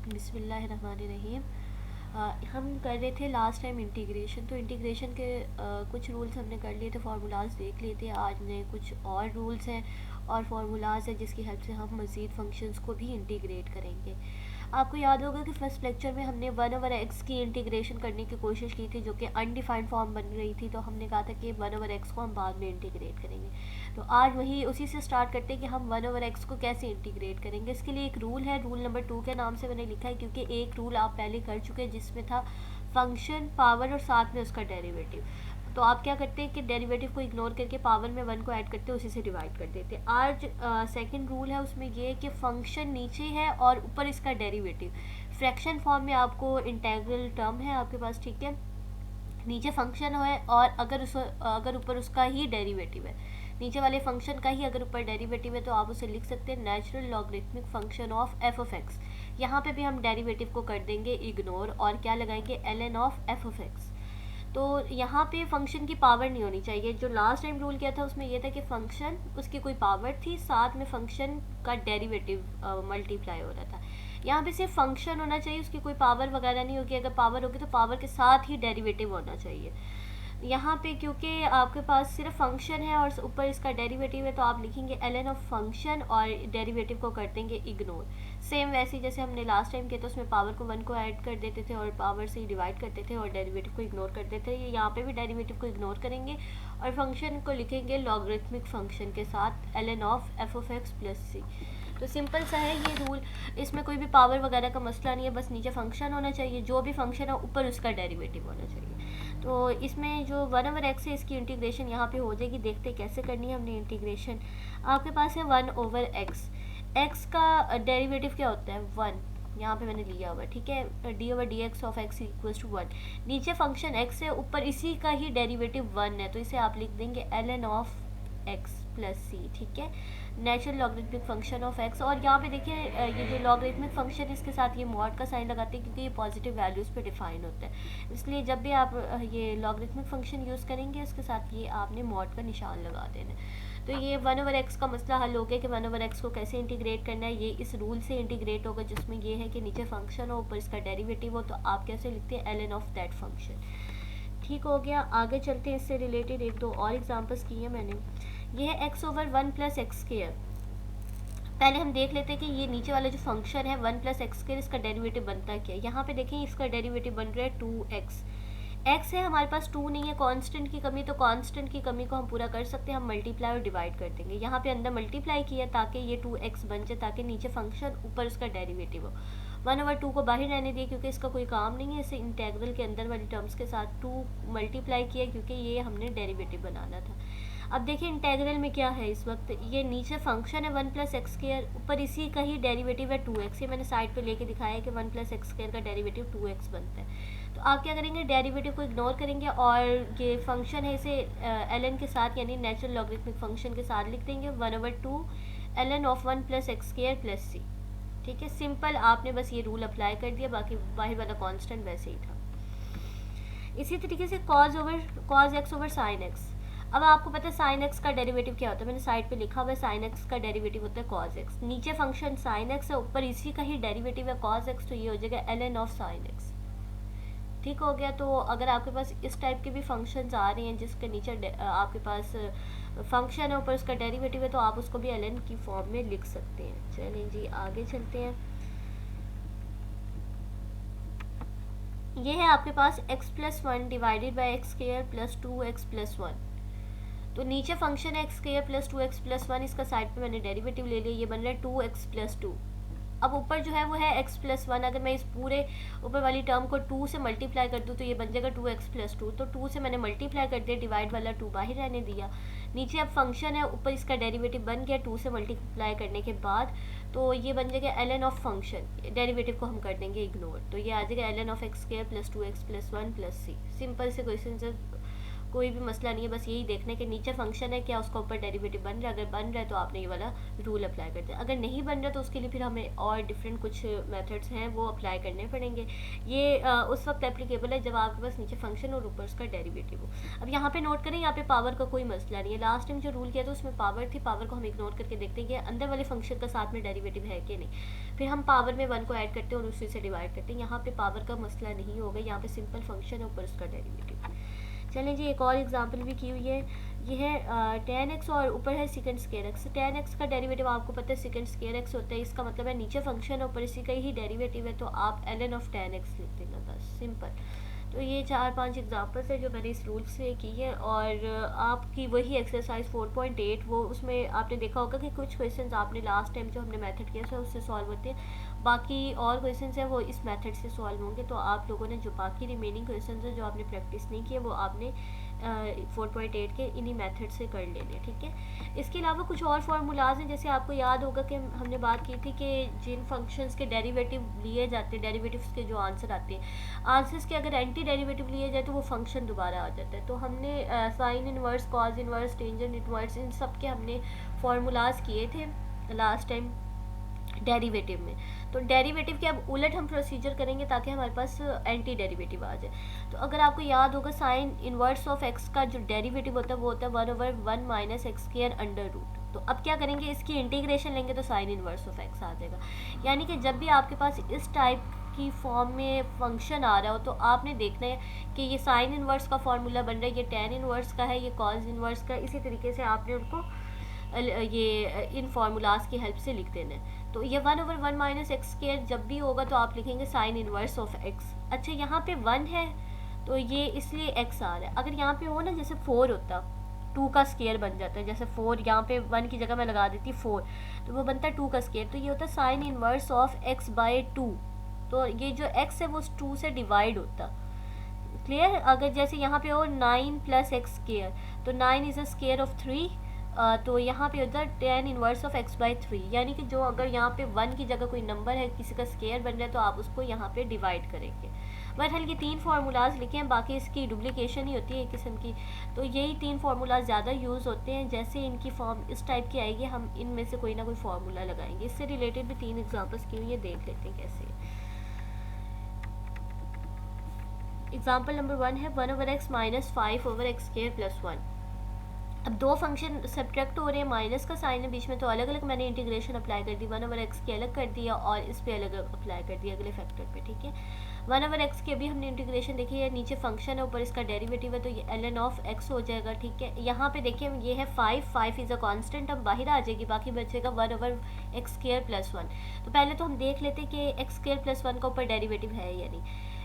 बिस्मिल्लाहिर्रहमानिर्रहीम। हम कर रहे थे लास्ट टाइम इंटीग्रेशन, तो इंटीग्रेशन के कुछ रूल्स हमने कर लिए थे, फार्मूलाज देख लिए थे। आज नए कुछ और रूल्स हैं और फार्मूलाज हैं जिसकी हेल्प से हम मज़ीद फंक्शंस को भी इंटीग्रेट करेंगे। आपको याद होगा कि फर्स्ट लेक्चर में हमने 1/x की इंटीग्रेशन करने की कोशिश की थी, जो कि अनडिफाइंड फॉर्म बन रही थी। तो हमने कहा था कि 1/x को हम बाद में इंटीग्रेट करेंगे। तो आज वही उसी से स्टार्ट करते हैं कि हम 1/x को कैसे इंटीग्रेट करेंगे। इसके लिए एक रूल है, रूल नंबर 2 के नाम से मैंने लिखा है, क्योंकि एक रूल आप पहले कर चुके हैं जिसमें था फंक्शन, पावर और साथ में उसका डेरिवेटिव। तो आप क्या करते हैं कि डेरिवेटिव को इग्नोर करके पावर में 1 को ऐड करते हैं, उसी से डिवाइड कर देते हैं। आज सेकंड रूल है, उसमें ये है कि फंक्शन नीचे है और ऊपर इसका डेरिवेटिव। फ्रैक्शन फॉर्म में आपको इंटेग्रल टर्म है आपके पास, ठीक है। नीचे फंक्शन है और अगर ऊपर उसका ही डेरिवेटिव है, नीचे वाले फंक्शन का ही अगर ऊपर डेरिवेटिव है, तो आप उसे लिख सकते हैं natural logarithmic function of F of x. यहाँ पे भी हम डेरिवेटिव को कर देंगे इग्नोर और क्या लगाएंगे, ln of F of x. तो यहाँ पे फंक्शन की पावर नहीं होनी चाहिए। जो लास्ट टाइम रूल किया था उसमें यह था कि फंक्शन उसकी कोई पावर थी, साथ में फंक्शन का डेरिवेटिव मल्टीप्लाई हो रहा था। यहाँ पे सिर्फ फंक्शन होना चाहिए, उसकी कोई पावर वगैरह नहीं होगी। अगर पावर होगी तो पावर के साथ ही डेरिवेटिव होना चाहिए। यहाँ पे क्योंकि आपके पास सिर्फ फंक्शन है और ऊपर इसका डेरिवेटिव है, तो आप लिखेंगे ln ऑफ फंक्शन और डेरिवेटिव को कर देंगे इग्नोर। सेम वैसे ही जैसे हमने लास्ट टाइम किया था, उसमें पावर को 1 को ऐड कर देते थे और पावर से ही डिवाइड करते थे और डेरिवेटिव को इग्नोर कर देते थे। यहाँ पे भी डेरिवेटिव को इग्नोर करेंगे और फंक्शन को लिखेंगे लॉगरिथमिक फंक्शन के साथ ln of F of x plus C. तो सिंपल सा है ये रूल, इसमें कोई भी पावर वगैरह का मसला नहीं है, बस नीचे फंक्शन होना चाहिए, जो भी फंक्शन है ऊपर उसका डेरिवेटिव होना चाहिए। तो इसमें जो 1/x है इसकी इंटीग्रेशन यहाँ पे हो जाएगी। देखते कैसे करनी है हमने इंटीग्रेशन। आपके पास है 1/x। x का डेरिवेटिव क्या होता है, 1। यहाँ पे मैंने लिया हुआ है, ठीक है, d/dx of x equals to 1। नीचे फंक्शन x है, ऊपर इसी का ही डेरिवेटिव 1 है, तो इसे आप लिख देंगे ln ऑफ x प्लस सी, ठीक है, natural logarithmic function of x। और यहाँ पे देखिए ये जो लॉगरिथमिक फंक्शन इसके साथ ये मॉड का साइन लगाते हैं, क्योंकि ये पॉजिटिव वैल्यूज़ पे डिफाइन होता है। इसलिए जब भी आप ये लॉगरिथमिक फंक्शन यूज़ करेंगे, उसके साथ ये आपने मॉड का निशान लगा देना है। तो ये 1/x का मसला हल हो गया कि 1/x को कैसे इंटीग्रेट करना है। ये इस रूल से इंटीग्रेट होगा जिसमें ये है कि नीचे फंक्शन हो, ऊपर इसका डेरिवेटिव हो। तो आप कैसे लिखते हैं, ln ऑफ दैट फंक्शन। ठीक हो गया, आगे चलते हैं। इससे रिलेटेड एक दो और एग्जांपल्स किए हैं मैंने। ये है x/1 + x²। पहले हम देख लेते हैं कि ये नीचे वाला जो फंक्शन है 1 + x², इसका डेरिवेटिव बनता है क्या। यहाँ पे देखें इसका डेरिवेटिव बन रहा है 2x। x है हमारे पास, 2 नहीं है, कांस्टेंट की कमी। तो कांस्टेंट की कमी को हम पूरा कर सकते हैं, हम मल्टीप्लाई और डिवाइड कर देंगे। यहाँ पे अंदर मल्टीप्लाई किया ताकि ये 2x बन जाए, ताकि नीचे फंक्शन ऊपर उसका डेरिवेटिव हो। 1/2 को बाहर रहने दिए क्योंकि इसका कोई काम नहीं है। इसे इंटेग्रल के अंदर वाली टर्म्स के साथ 2 मल्टीप्लाई किया क्योंकि ये हमने डेरिवेटिव बनाना था। अब देखिए इंटेग्रल में क्या है, इस वक्त ये नीचे फंक्शन है 1 + x², ऊपर इसी का ही डेरिवेटिव है 2x। ये मैंने साइड पे लेके दिखाया है कि 1 + x² का डेरिवेटिव 2x बनता है। तो आप क्या करेंगे, डेरिवेटिव को इग्नोर करेंगे और ये फंक्शन है इसे ln के साथ यानी नेचुरल लॉगरिथमिक फंक्शन के साथ लिख देंगे 1/2 ln ऑफ 1 + x² प्लस सी। ठीक है, सिंपल, आपने बस ये रूल अप्लाई कर दिया, बाकी बाहर वाला कांस्टेंट वैसे ही था। इसी तरीके से cos x sin x। अब आपको पता है sin x का डेरिवेटिव क्या होता है, मैंने साइड पे लिखा हुआ है। sin x का डेरिवेटिव होता है cos x। नीचे फंक्शन sin x है, ऊपर इसी का ही डेरिवेटिव है cos x, तो ये हो जाएगा ln ऑफ sin x। ठीक हो गया। तो अगर आपके पास इस टाइप के भी फंक्शंस आ रहे हैं जिसके नीचे आपके पास फंक्शन है, ऊपर उसका डेरिवेटिव है, तो आप उसको भी ln की फॉर्म में लिख सकते हैं। चलिए जी आगे चलते हैं। ये है आपके पास x+1 divided by x² plus 2x plus 1। तो नीचे फंक्शन है x² प्लस 2x प्लस 1, इसका साइड पे मैंने डेरिवेटिव ले लिया, ये बन रहा है 2x प्लस 2। अब ऊपर जो है वो है x+1। अगर मैं इस पूरे ऊपर वाली टर्म को 2 से मल्टीप्लाई कर दूँ तो ये बन जाएगा 2x प्लस 2। तो 2 से मैंने मल्टीप्लाई कर दिया, डिवाइड वाला 2 बाहर रहने दिया। नीचे अब फंक्शन है, ऊपर इसका डेरिवेटिव बन गया 2 से मल्टीप्लाई करने के बाद। तो ये बन जाएगा ln ऑफ फंक्शन, डेरिवेटिव को हम कर देंगे इग्नोर। तो ये आ जाएगा ln of x² plus 2x plus 1 plus C. Simple से क्वेश्चन कोई भी मसला नहीं है, बस यही देखना है कि नीचे फंक्शन है क्या उसका ऊपर डेरिवेटिव बन रहा है। अगर बन रहा है तो आपने ये वाला रूल अप्लाई कर दिया, अगर नहीं बन रहा तो उसके लिए फिर हमें और डिफरेंट कुछ मेथड्स हैं वो अप्लाई करने पड़ेंगे। ये उस वक्त एप्लीकेबल है जब आपके पास नीचे फंक्शन और ऊपर उसका डेरिवेटिव हो। अब यहाँ पे नोट करें, यहाँ पे पावर का कोई मसला नहीं है। लास्ट टाइम जो रूल किया था उसमें पावर थी, पावर को हम इग्नोर करके देखते हैं कि अंदर वाले फंक्शन का साथ में डेरिवेटिव है कि नहीं, फिर हम पावर में 1 को ऐड करते हैं और उसी से डिवाइड करते हैं। यहाँ पे पावर का मसला नहीं होगा, यहाँ पे सिंपल फंक्शन है ऊपर उसका डेरिवेटिव। चलें जी, एक और एग्जांपल भी की हुई है। ये है tan x और ऊपर है second square x। tan x का डेरिवेटिव आपको पता है सेकंड स्क्वायर x होता है, इसका मतलब है नीचे फंक्शन है ऊपर इसी का ही डेरिवेटिव है, तो आप ln ऑफ tan x लिख देना, बस सिंपल। तो ये 4-5 एग्जांपल्स है जो मैंने इस रूल से की है। और आपकी वही एक्सरसाइज 4.8 वो उसमें आपने देखा होगा कि कुछ क्वेश्चंस आपने लास्ट टाइम जो हमने मेथड किया था उससे सॉल्व होते हैं, बाकी और क्वेश्चंस हैं वो इस मेथड से सॉल्व होंगे। तो आप लोगों ने जो बाकी रिमेनिंग क्वेश्चंस हैं जो आपने प्रैक्टिस नहीं किए वो आपने 4.8 के इन्हीं मेथड से कर लेने, ठीक है। इसके अलावा कुछ और फार्मूलाज हैं, जैसे आपको याद होगा कि हमने बात की थी कि जिन फंक्शंस के डेरिवेटिव लिए जाते हैं, डेरिवेटिव्स के जो आंसर आते हैं, आंसर्स के अगर एंटी डेरिवेटिव लिए जाए तो वो फंक्शन दोबारा आ जाता है। तो हमने sine inverse, cos inverse, tangent inverse, इन सब के हमने फार्मूलाज किए थे लास्ट टाइम डेरिवेटिव में। तो डेरिवेटिव के अब उलट हम प्रोसीजर करेंगे ताकि हमारे पास एंटी डेरिवेटिव आ जाए। तो अगर आपको याद होगा साइन इनवर्स ऑफ एक्स का जो डेरिवेटिव होता है वो होता है 1/1 minus X square under root. तो अब क्या करेंगे, इसकी इंटीग्रेशन लेंगे तो साइन इनवर्स ऑफ एक्स आ जाएगा। यानी कि जब भी आपके पास इस टाइप की फॉर्म में फंक्शन आ रहा हो तो आपने देखना है कि ये साइन इनवर्स का फॉर्मूला बन रहा है, ये टेन इनवर्स का है, ये कॉज इनवर्स का, इसी तरीके से आपने उनको ये इन फार्मूलाज की हेल्प से लिख देना है। तो ये 1/1 माइनस एक्स स्क्वायर जब भी होगा तो आप लिखेंगे साइन इनवर्स ऑफ एक्स। अच्छा, यहाँ पे 1 है तो ये इसलिए एक्स आ रहा है। अगर यहाँ पे हो ना जैसे 4 होता, 2 का स्क्वायर बन जाता है, जैसे 4 यहाँ पे 1 की जगह मैं लगा देती 4 तो वो बनता है 2 का स्क्वायर, तो ये होता है sine inverse of X by 2। तो ये जो एक्स है वो 2 से डिवाइड होता, क्लियर। अगर जैसे यहाँ पे हो 9 प्लस एक्स स्क्वायर तो 9 इज़ अ स्क्वायर ऑफ 3, तो यहाँ पे होता है tan inverse of x by 3। यानी कि जो अगर यहाँ पे 1 की जगह कोई नंबर है किसी का स्क्वायर बन रहा है तो आप उसको यहाँ पे डिवाइड करेंगे। बहरहाल ये 3 फार्मूलाज लिखे हैं, बाकी इसकी डुप्लीकेशन ही होती है एक किस्म की। तो यही 3 फार्मूलाज ज़्यादा यूज़ होते हैं। जैसे इनकी फॉर्म इस टाइप की आएगी हम इनमें से कोई ना कोई फार्मूला लगाएंगे। इससे रिलेटेड भी 3 एग्जाम्पल्स की हुई है, देख लेते हैं कैसे। एग्जाम्पल नंबर 1 है 1/x minus 5/x square plus 1। अब दो फंक्शन सब्ट्रैक्ट हो रहे हैं, माइनस का साइन है बीच में, तो अलग अलग मैंने इंटीग्रेशन अप्लाई कर दी। 1/x की अलग कर दिया और इस पे अलग अप्लाई कर दिया अगले फैक्टर पे, ठीक है। 1/x की अभी हमने इंटीग्रेशन देखी है, नीचे फंक्शन है ऊपर इसका डेरिवेटिव है, तो ये ln ऑफ x हो जाएगा, ठीक है। यहाँ पे देखिए ये है 5 इज़ अ कांस्टेंट, अब बाहर आ जाएगी, बाकी बचेगा 1/x स्क्वायर प्लस 1। तो पहले तो हम देख लेते हैं कि x स्क्वायर प्लस 1 का ऊपर डेरिवेटिव है या नहीं।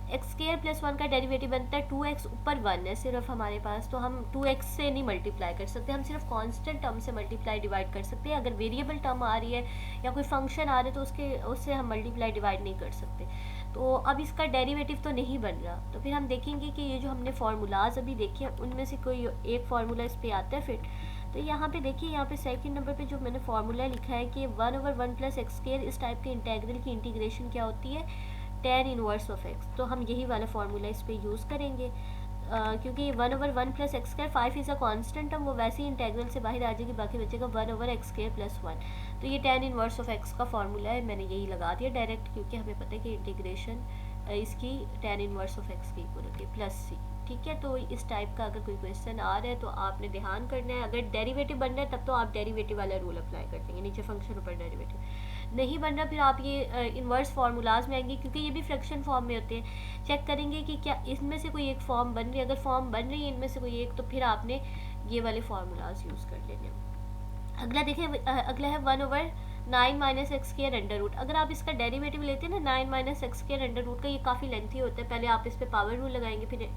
एक्स स्क्वायर प्लस 1 का डेरिवेटिव बनता है 2x, ऊपर 1 है सिर्फ हमारे पास, तो हम 2x से नहीं मल्टीप्लाई कर सकते, हम सिर्फ कांस्टेंट टर्म से मल्टीप्लाई डिवाइड कर सकते हैं। अगर वेरिएबल टर्म आ रही है या कोई फंक्शन आ रहा है तो उससे हम मल्टीप्लाई डिवाइड नहीं कर सकते। तो अब इसका डेरिवेटिव तो नहीं बन रहा, तो फिर हम देखेंगे कि ये जो हमने फार्मूलाज अभी देखे हैं उनमें से कोई एक फार्मूला इस पर आता है फिट। तो यहाँ पे देखिए, यहाँ पे सेकंड नंबर पे जो मैंने फार्मूला लिखा है कि 1/1 प्लस एक्स स्क्वायर, इस टाइप के इंटेग्रल की इंटीग्रेशन क्या होती है, टेन इनवर्स ऑफ एक्स। तो हम यही वाला फार्मूला इस पर यूज़ करेंगे, क्योंकि 1/1 plus x square 5 is a constant term, वो वैसे ही इंटेग्रल से बाहर आ जाएगी, बाकी बचेगा 1/x स्क्वायर प्लस 1। तो ये टेन इनवर्स ऑफ एक्स का फार्मूला है, मैंने यही लगा दिया डायरेक्ट, क्योंकि हमें पता है कि इंटीग्रेशन इसकी टेन इनवर्स ऑफ एक्स की इक्वल होती है प्लस सी, ठीक है। तो इस टाइप का अगर कोई क्वेश्चन आ रहा है तो आपने ध्यान करना है, अगर डेरिवेटिव बन रहा है तब तो आप डेरिवेटिव वाला रूल अप्लाई कर देंगे, नीचे फंक्शन ऊपर डेरिवेटिव। नहीं बन रहा फिर आप ये इन्वर्स फार्मूलाज में आएंगे, क्योंकि ये भी फ्रैक्शन फॉर्म में होते हैं। चेक करेंगे कि क्या इसमें से कोई एक फॉर्म बन रही है, अगर फॉर्म बन रही है इनमें से कोई एक तो फिर आपने ये वाले फार्मूलाज यूज़ कर लेने। अगला देखें, अगला है 1/9 minus X square under root. अगर आप इसका डेरिवेटिव लेते हैं ना 9 minus X square under root का, ये काफ़ी लेंथी होता है। पहले आप इस पर पावर रूल लगाएंगे, फिर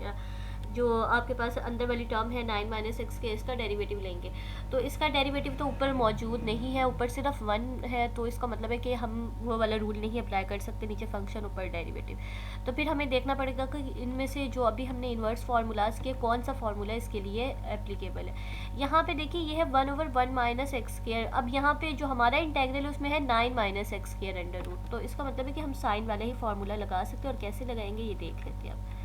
जो आपके पास अंदर वाली टर्म है 9 माइनस एक्स के, इसका डेरिवेटिव लेंगे। तो इसका डेरिवेटिव तो ऊपर मौजूद नहीं है, ऊपर सिर्फ 1 है, तो इसका मतलब है कि हम वो वाला रूल नहीं अप्लाई कर सकते, नीचे फंक्शन ऊपर डेरिवेटिव। तो फिर हमें देखना पड़ेगा कि इनमें से जो अभी हमने इन्वर्स फार्मूलाज किए कौन सा फार्मूला इसके लिए एप्लीकेबल है। यहाँ पे देखिए ये है 1/1 माइनस एक्स स्क्वायर। अब यहाँ पे जो हमारा इंटेग्रल है उसमें है 9 minus X square under root, तो इसका मतलब है कि हम साइन वाला ही फार्मूला लगा सकते हैं, और कैसे लगाएंगे ये देख लेते हैं अब।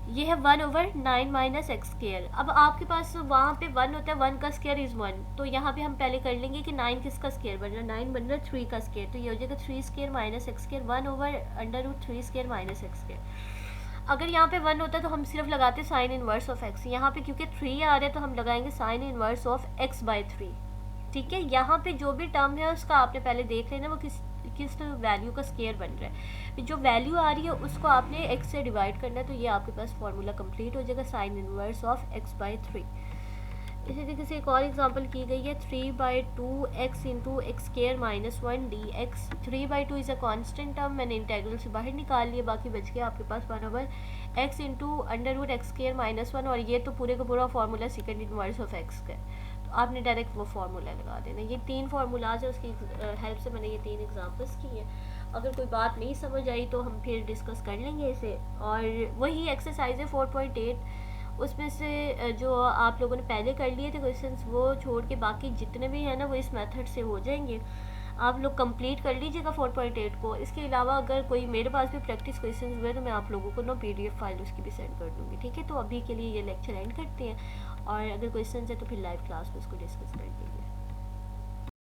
ये है 1/9 माइनस एक्स स्केयर। अब आपके पास वहाँ पे 1 होता है, 1 का स्केयर इज़ 1, तो यहाँ पे हम पहले कर लेंगे कि 9 किसका स्केयर बन रहा है, 9 बन रहा है 3 का स्केयर, तो ये हो जाएगा 3 square minus x square 1/√3 square minus x square. अगर यहाँ पे 1 होता है तो हम सिर्फ लगाते साइन इनवर्स ऑफ एक्स, यहाँ पे क्योंकि 3 आ रहा है तो हम लगाएंगे साइन इनवर्स ऑफ x/3। ठीक है, यहाँ पे जो भी टर्म है उसका आपने पहले देख लेना वो किस किस वैल्यू का स्केयर बन रहा है, जो वैल्यू आ रही है उसको आपने x से डिवाइड करना है, तो ये आपके पास फॉर्मूला कंप्लीट हो जाएगा साइन इनवर्स ऑफ x/3। इसी तरीके से एक और एग्जांपल की गई है 3/2x into X square minus 1 dx। 3/2 is a constant term, मैंने इंटेग्रल से बाहर निकाल लिया, बाकी बच गया आपके पास 1/x into under root X square minus 1, और ये तो पूरे का पूरा formula sec inverse of X का है, तो आपने डायरेक्ट वो फार्मूला लगा देना। ये 3 फार्मूलाज है, उसकी हेल्प से मैंने ये 3 एग्जांपल्स की हैं। अगर कोई बात नहीं समझ आई तो हम फिर डिस्कस कर लेंगे इसे। और वही एक्सरसाइज है 4.8, उसमें से जो आप लोगों ने पहले कर लिए थे क्वेश्चंस वो छोड़ के बाकी जितने भी हैं ना वो इस मेथड से हो जाएंगे। आप लोग कंप्लीट कर लीजिएगा 4.8 को। इसके अलावा अगर कोई मेरे पास भी प्रैक्टिस क्वेश्चंस हुए तो मैं आप लोगों को ना PDF फाइल उसकी भी सेंड कर दूँगी। ठीक है, तो अभी के लिए ये लेक्चर एंड करते हैं, और अगर क्वेश्चंस है तो फिर लाइव क्लास में उसको डिस्कस कर लेंगे।